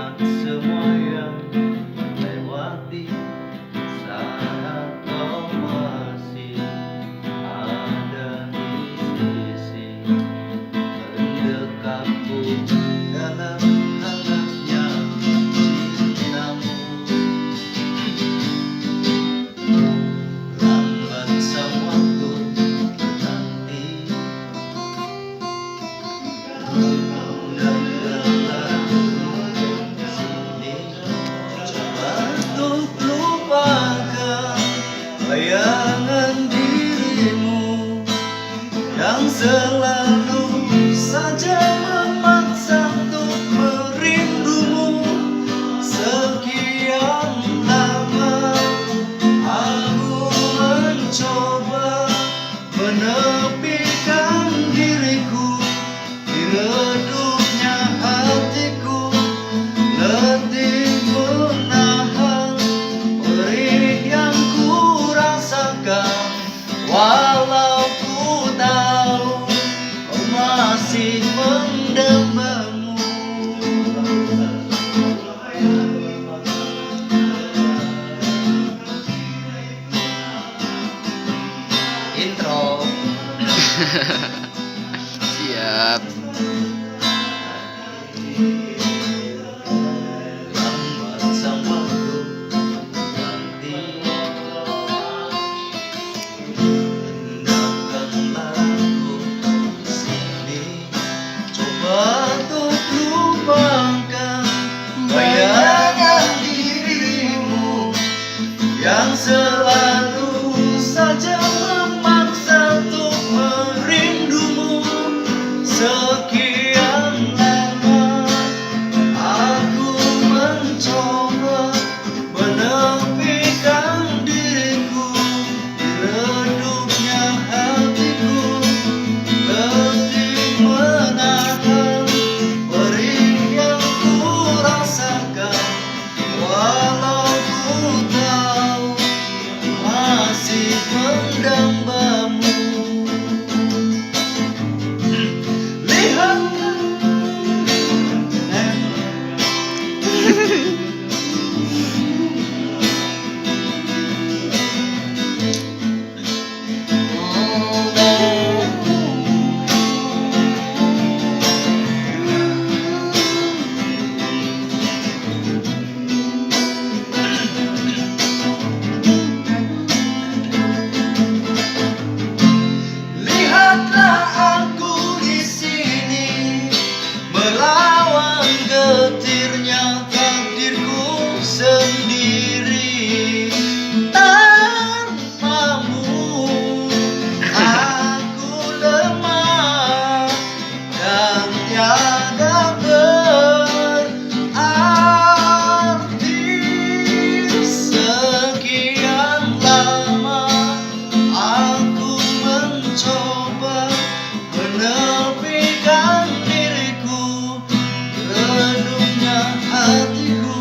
mengingat semua yang lewati saat kau masih ada di sisi mendekatku dalam hangatnya cintamu. Lambat sang waktu berhenti dan berlalu sini, coba untuk lupakan bayangan dirimu yang selalu saja memaksa untuk merindumu. Sekian lama aku mencoba menepikan diriku di redupnya hatiku, letih menahan perih yang ku rasakan. Walau ku tahu kau masih mendambamu. Intro. Siap. Lambat sang waktu berganti, hendakkanlah aku sini, coba untuk lupakan bayangan dirimu yang selalu saja memaksa untuk merindumu. Sekian lama aku mencoba menepikan diriku di redupnya hatiku, letih menahan perih yang ku rasakan. Walau ku tahu masih mendambamu. Lihat lihatlah aku di sini melawan getirnya takdirku sendiri. Tanpamu aku lemah dan tiada berarti. Sekian lama aku mencoba menepikan diriku, redupnya hatiku,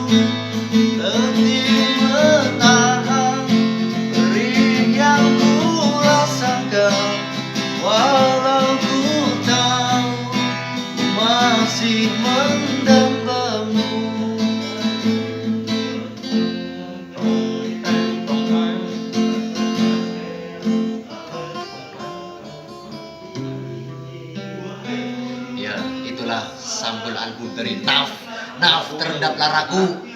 letih menahan perih yang ku rasakan. Walau ku tahu ku masih mendambamu. Ya, itulah sampul album dari Naf. Naf terendap laraku.